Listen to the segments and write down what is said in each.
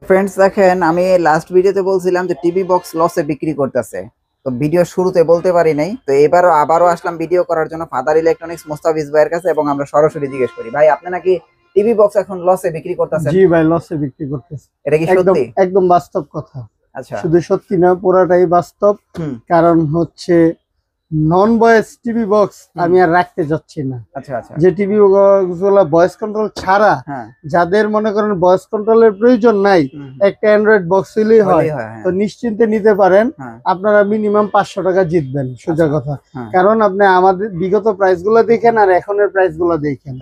Friends দেখেন আমি last ভিডিওতে বলছিলাম যে টিভি বক্স লসে বিক্রি করতেছে। তো ভিডিও শুরুতে বলতে পারি নাই, তো এবারও আবারও আসলাম ভিডিও করার জন্য ফাদার ইলেকট্রনিক্স মোস্তাফিজ ভাইয়ের কাছে, এবং আমরা সরাসরি জিজ্ঞেস করি, ভাই আপনি নাকি টিভি বক্স এখন লসে বিক্রি করতেছেন? জি ভাই, লসে বিক্রি করতেছে। এটা কি একদম সত্যি? একদম বাস্তব কথা। আচ্ছা। শুধু সত্যি না, পুরাটাই বাস্তব। কারণ হচ্ছে নন ভয়েস টিভি বক্স আমি আর রাখতে যাচ্ছি না। আচ্ছা আচ্ছা। যে টিভি বক্স গুলো ভয়েস কন্ট্রোল ছাড়া, যাদের মনে করেন ভয়েস কন্ট্রোলের প্রয়োজন নাই, একটা অ্যান্ড্রয়েড বক্স হলেই হয়, তো নিশ্চিন্তে নিতে পারেন। আপনারা মিনিমাম 500 টাকা জিতবেন, সোজা কথা। কারণ আপনি আমাদের বিগত প্রাইস গুলো দেখেন আর এখনের প্রাইস গুলো দেখেন,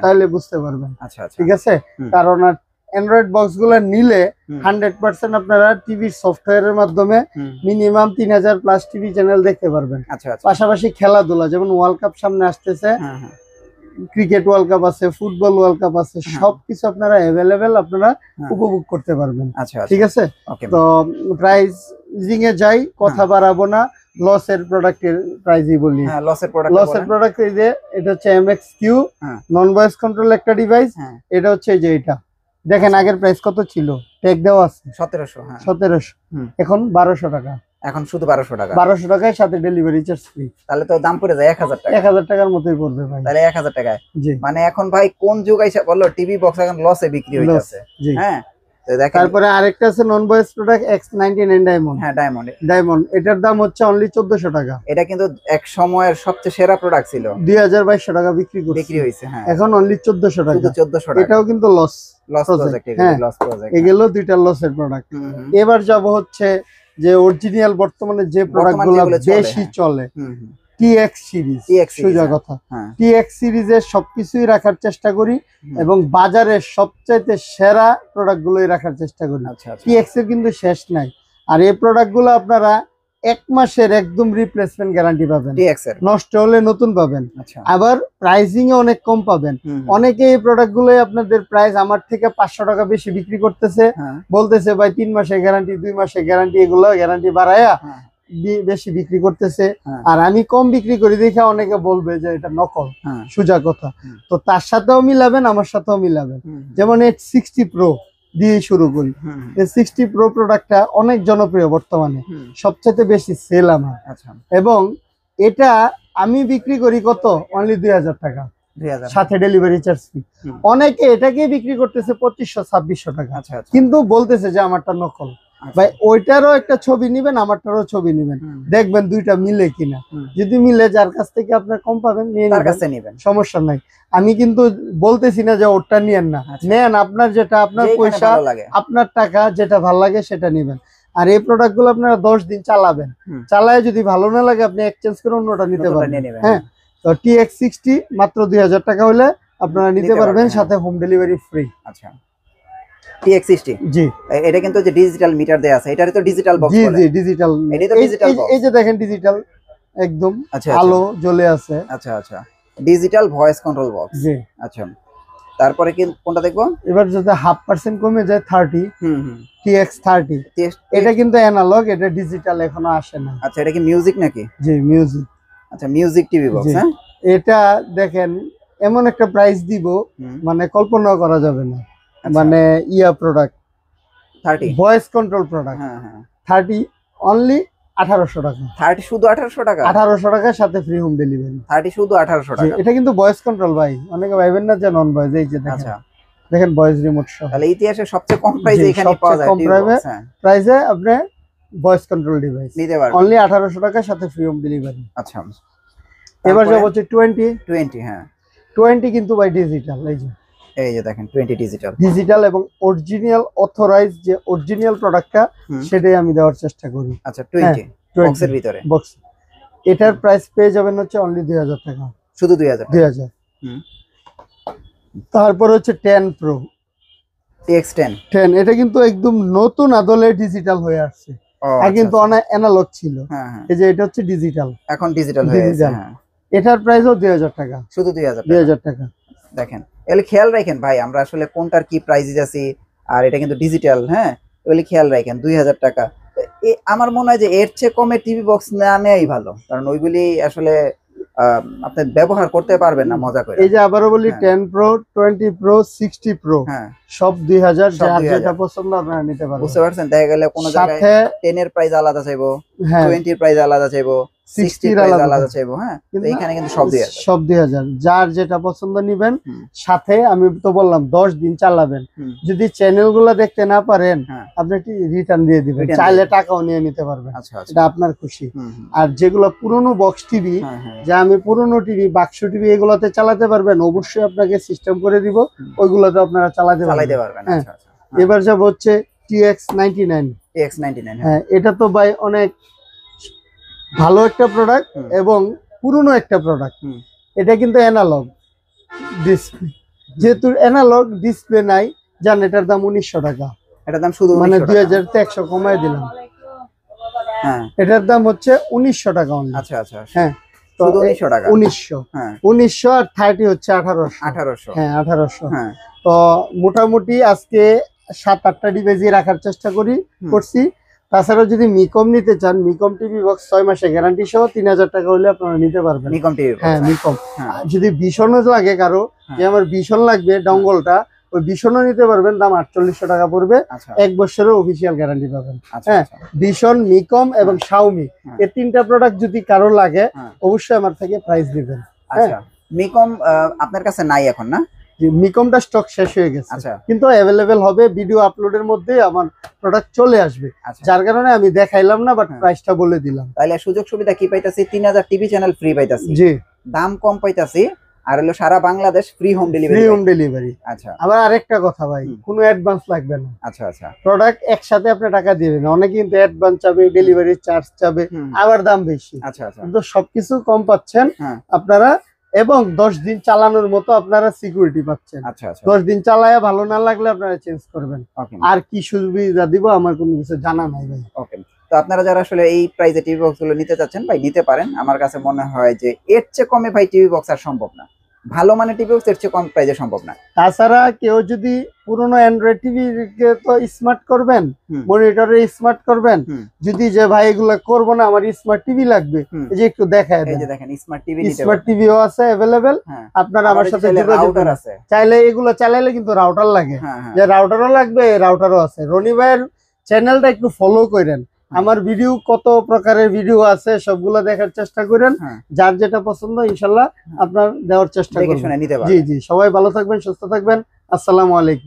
তাইলে বুঝতে পারবেন। আচ্ছা আচ্ছা, ঠিক আছে। কারণ আর অ্যান্ড্রয়েড বক্স গুলো নিলে 100% আপনারা টিভি সফটওয়্যারের মাধ্যমে মিনিমাম 3000 প্লাস টিভি চ্যানেল দেখতে পারবেন। পাশাপাশি খেলাধুলা, যেমন ওয়ার্ল্ড কাপ সামনে আসতেছে, ক্রিকেট ওয়ার্ল্ড কাপ আছে, ফুটবল ওয়ার্ল্ড কাপ আছে, সবকিছু আপনারা অ্যাভেলেবেল আপনারা উপভোগ করতে পারবেন। ঠিক আছে। তো প্রাইজিং এ যাই, কথা বাড়াবো না, লসের প্রোডাক্টের প্রাইসই বলি। লসের প্রোডাক্ট এই যে এটা হচ্ছে MX-Q নন ভয়েস কন্ট্রোল একটা ডিভাইস। এটা হচ্ছে এই যে এটা দেখেন, আগের প্রাইস কত ছিল, ট্যাগ দেওয়া আছে 1700, এখন 1200 টাকা। এখন শুধু 1200 টাকা, 1200 টাকায় সাথে ডেলিভারি চার্জ ফ্রি। তাহলে তো দাম পড়ে যায় 1000 টাকা। 1000 টাকার মতোই পড়বে ভাই। তাহলে 1000 টাকায় মানে এখন ভাই কোন যুগ আইসা বললো টিভি বক্স এখন লসে বিক্রি হইতাছে। হ্যাঁ, তারপরে আরেকটা আছে নন ভয়েস প্রোডাক্ট X99 ডায়মন্ড। হ্যাঁ, ডায়মন্ড এটার দাম হচ্ছে অনলি 1400 টাকা। এটা কিন্তু এক সময়ের সবচেয়ে সেরা প্রোডাক্ট ছিল, 2200 টাকা বিক্রি হয়েছে। হ্যাঁ, এখন অনলি 1400 টাকা। 1400 টাকা। এটাও কিন্তু লস প্রজেক্ট। এগুলো দুইটা লসের প্রোডাক্ট। এবার যাব হচ্ছে যে অরিজিনাল বর্তমানে যে প্রোডাক্টগুলো বেশি চলে, TX সিরিজ। সোজা কথা, TX সিরিজের সবকিছুই রাখার চেষ্টা করি এবং বাজারের সবচাইতে সেরা প্রোডাক্টগুলোই রাখার চেষ্টা করি। TX এর কিন্তু শেষ নাই। আর এই প্রোডাক্টগুলো আপনারা 1 মাসের একদম রিপ্লেসমেন্ট গ্যারান্টি পাবেন, নষ্ট হলে নতুন পাবেন। আবার প্রাইসিং এ অনেক কম পাবেন। অনেকে এই প্রোডাক্টগুলো আপনাদের প্রাইস আমার থেকে 500 টাকা বেশি বিক্রি করতেছে, বলতেছে ভাই 3 মাসের গ্যারান্টি, 2 মাসের গ্যারান্টি, এগুলো গ্যারান্টি বাড়ায়া বেশি বিক্রি করতেছে। আর আমি কম বিক্রি করি দেখে অনেকে বলবে যে এটা নকল, সোজা কথা। তো তার সাথেও মিলাবেন, আমার সাথেও মিলাবেন। যেমন H60 Pro দিয়ে শুরু করি। H60 Pro প্রোডাক্টটা অনেক জনপ্রিয় বর্তমানে, সবচেয়ে বেশি সেল আমার। এবং এটা আমি বিক্রি করি কত, অনলি 2000 টাকা, সাথে ডেলিভারি চার্জ ফ্রি। অনেকে এটাকে বিক্রি করতেছে 2500-2600 টাকা, কিন্তু বলতেছে যে আমারটা নকল। ভাই ওইটারও একটা ছবি নিবেন, আমারটারও ছবি নিবেন, দেখবেন দুইটা মিলে কিনা। যদি মিলে, যার কাছ থেকে আপনার কম পাবেন নিয়ে নেবেন, সমস্যা নাই। আমি কিন্তু বলতেছি না যে ওটা নিয়েন না, নেন আপনার যেটা, আপনার পয়সা, আপনার টাকা, যেটা ভালো লাগে সেটা নিবেন। আর এই প্রোডাক্ট গুলো আপনারা 10 দিন চালাবেন, চালায় যদি ভালো না লাগে আপনি এক্সচেঞ্জ করে অন্যটা নিতে পারবেন। হ্যাঁ, তো TX60 মাত্র 2000 টাকা হলে আপনারা নিতে পারবেন, সাথে হোম ডেলিভারি ফ্রি। আচ্ছা, TX60 জি, এটা কিন্তু যে ডিজিটাল মিটার দেয়া আছে, এটারই তো ডিজিটাল বক্স বলে। জি জি, ডিজিটাল। এটা তো ডিজিটাল বক্স। এই যে দেখেন ডিজিটাল, একদম আলো জ্বলে আছে। আচ্ছা আচ্ছা, ডিজিটাল ভয়েস কন্ট্রোল বক্স। জি। আচ্ছা, তারপরে কি কোনটা দেখবো? এবার যদি 1/2% কমে যায় 30, TX30। এটা কিন্তু অ্যানালগ, এটা ডিজিটাল এখনো আসে না। আচ্ছা, এটা কি মিউজিক নাকি? জি, মিউজিক। আচ্ছা, মিউজিক টিভি বক্স। হ্যাঁ, এটা দেখেন এমন একটা প্রাইস দিব মানে কল্পনা করা যাবে না। মানে প্রোডাক্ট 30 ভয়েস কন্ট্রোল প্রোডাক্ট। হ্যাঁ হ্যাঁ, 30 অনলি 1800 টাকা। 30 শুধু 1800 টাকা? 1800 টাকার সাথে ফ্রি হোম ডেলিভারি। 30 শুধু 1800 টাকা। এটা কিন্তু ভয়েস কন্ট্রোল ভাই, অনেকে ভাবেন না যে নন ভয়েস। এই যে দেখেন, আচ্ছা দেখেন ভয়েস রিমোট সহ। তাহলে ইতিহাসে সবচেয়ে কম প্রাইসে এখানে পাওয়া যায়, কম প্রাইসে আপনি ভয়েস কন্ট্রোল ডিভাইস নিতে পারবেন, অনলি 1800 টাকার সাথে ফ্রি হোম ডেলিভারি। আচ্ছা, এবার যাব হচ্ছে 20। হ্যাঁ, 20 কিন্তু ভাই ডিজিটাল। এই যে দেখেন 20 ডিজিটাল এবং অরিজিনাল অথরাইজ যে অরিজিনাল প্রোডাক্টটা, সেটাই আমি দেওয়ার চেষ্টা করি। আচ্ছা, 20 বক্সের ভিতরে, বক্স। এটার প্রাইস পেয়ে যাবেন হচ্ছে অনলি 2000 টাকা, শুধু 2000। তারপর হচ্ছে 10 Pro, TX10। এটা কিন্তু একদম নতুন আদলে ডিজিটাল হয়ে আসছে, আগে কিন্তু অনেক অ্যানালগ ছিল। এই যে এটা হচ্ছে ডিজিটাল, এখন ডিজিটাল হয়ে গেছে। এটার প্রাইসও 2000 টাকা, শুধু 2000 টাকা। দেখেন, এগুলো খেয়াল রাখেন ভাই, আমরা আসলে কোনটার কি প্রাইস আছে। আর এটা কিন্তু ডিজিটাল। হ্যাঁ, এগুলো খেয়াল রাখেন। 2000 টাকা আমার মনে হয় যে এর চেয়ে কমে টিভি বক্স না নেওয়াই ভালো, কারণ ওইগুলি আসলে আপনি ব্যবহার করতে পারবেন না মজা করে। এই যে আবারও বলি 10 প্রো 20 প্রো 60 প্রো সব 2000, যার যেটা পছন্দ আপনারা নিতে পারবেন। বুঝতে পারছেন, দেখা গেলে কোন জায়গায় 10 এর প্রাইস আলাদা চাইবো, 20 এর প্রাইস আলাদা চাইবো, 60 এর প্রাইস আলাদা চাইবো। হ্যাঁ, তো এখানে কিন্তু সব 2000 যার যেটা পছন্দ নিবেন। সাথে আমি তো বললাম 10 দিন চালাবেন। যদি চ্যানেলগুলো দেখতে না পারেন আপনি রিটার্ন দিয়ে দিবেন, চাইলে টাকাও নিয়ে নিতে পারবেন। এটা আপনার খুশি। আর যেগুলো পুরনো বক্স টিভি, যে আমি পুরনো টিভি বাক্স টিভি এগুলোতে চালাতে পারবেন, অবশ্যই আপনাকে সিস্টেম করে দিব, ওইগুলোতে আপনারা চালাতে পারবেন। এবার যাব হচ্ছে TX99। হ্যাঁ, এটা তো ভাই অনেক ভালো একটা প্রোডাক্ট এবং পুরনো একটা প্রোডাক্ট। এটা কিন্তু অ্যানালগ ডিসপ্লে, যেহেতু অ্যানালগ ডিসপ্লে নাই, জান এটার দাম 1900 টাকা। এটার দাম শুধু মানে 2000 কমায় দিলাম। হ্যাঁ, এটার দাম হচ্ছে 1900 টাকা। আচ্ছা আচ্ছা, হ্যাঁ, শুধু 1900 টাকা। 1900 আর 30 হচ্ছে 1800। হ্যাঁ, 1800। হ্যাঁ, তো মোটামুটি আজকে 7-8টা ডিভাইস রাখার চেষ্টা করছি। তাছাড়াও যদি মিকম নিতে চান, মিকম টিভি বক্স 6 মাসে গ্যারান্টি সহ 3000 টাকা হলে আপনারা নিতে পারবেন। মিকম টিভি, হ্যাঁ মিকম। যদি ভীষণও লাগে কারো, যে আমার ভীষণ লাগবে ডঙ্গলটা, ওই ভীষণও নিতে পারবেন, দাম 4800 টাকা পড়বে। 1 বছরের অফিসিয়াল গ্যারান্টি পাবেন। হ্যাঁ, ভীষণ, মিকম এবং শাওমি এই 3টা প্রোডাক্ট যদি কারো লাগে অবশ্যই আমার থেকে প্রাইস দিবেন। আচ্ছা, মিকম আপনার কাছে নাই এখন না? মিকমটা স্টক শেষ হয়ে গেছে, কিন্তু অ্যাভেলেবেল হবে। ভিডিও আপলোডের মধ্যে আমার প্রোডাক্ট চলে আসবে, যার কারণে আমি দেখাইলাম না, বাট প্রাইসটা বলে দিলাম। তাহলে সুযোগ সুবিধা কি পাইতাছি? 3000 টিভি চ্যানেল ফ্রি পাইতাছি, জি, দাম কম পাইতাছি, আর হলো সারা বাংলাদেশ ফ্রি হোম ডেলিভারি। আচ্ছা, আবার আরেকটা কথা ভাই, কোনো অ্যাডভান্স লাগবে না। আচ্ছা আচ্ছা, প্রোডাক্ট একসাথে আপনি টাকা দিবেন। অনেকে কিন্তু অ্যাডভান্স চাবে, ডেলিভারি চার্জ চাবে, আবার দাম বেশি। আচ্ছা আচ্ছা, কিন্তু সবকিছু কম পাচ্ছেন আপনারা, এবং 10 দিন চালানোর মতো আপনারা সিকিউরিটি পাচ্ছেন। আচ্ছা আচ্ছা, 10 দিন চালায়া ভালো না লাগলে আপনারা চেঞ্জ করবেন। আর কি সুবিধা দিব আমার কোনো কিছু জানা নাই ভাই। ওকে, তো আপনারা যারা আসলে এই প্রাইসে টিভি বক্স গুলো নিতে চাচ্ছেন ভাই, নিতে পারেন। আমার কাছে মনে হয় যে এর চেয়ে কমে ভাই টিভি বক্স আর সম্ভব না। ভালো মানে টিভি বক্স এর চেয়ে কম প্রাইসে সম্ভব না। তাছাড়া কেউ যদি পুরনো অ্যান্ড্রয়েড টিভি কে তো স্মার্ট করবেন, মনিটরে স্মার্ট করবেন, যদি যে ভাই এগুলো করব না, আমার স্মার্ট টিভি লাগবে, এই যে একটু দেখায় দেন। এই যে দেখেন স্মার্ট টিভি, স্মার্ট টিভিও আছে अवेलेबल। আপনারা আমার সাথে রাউটার আছে, চাইলে এগুলো চালাইলে কিন্তু রাউটার লাগে, যে রাউটারও লাগবে, রাউটারও আছে। রনি ভাইয়ের চ্যানেলটা একটু ফলো করেন, আমার ভিডিও কত প্রকারের ভিডিও আছে সবগুলো দেখার চেষ্টা করেন। যার যেটা পছন্দ ইনশাআল্লাহ আপনার দেওয়ার চেষ্টা করবেন। জি জি, সবাই ভালো থাকবেন, সুস্থ থাকবেন। আসসালামু আলাইকুম।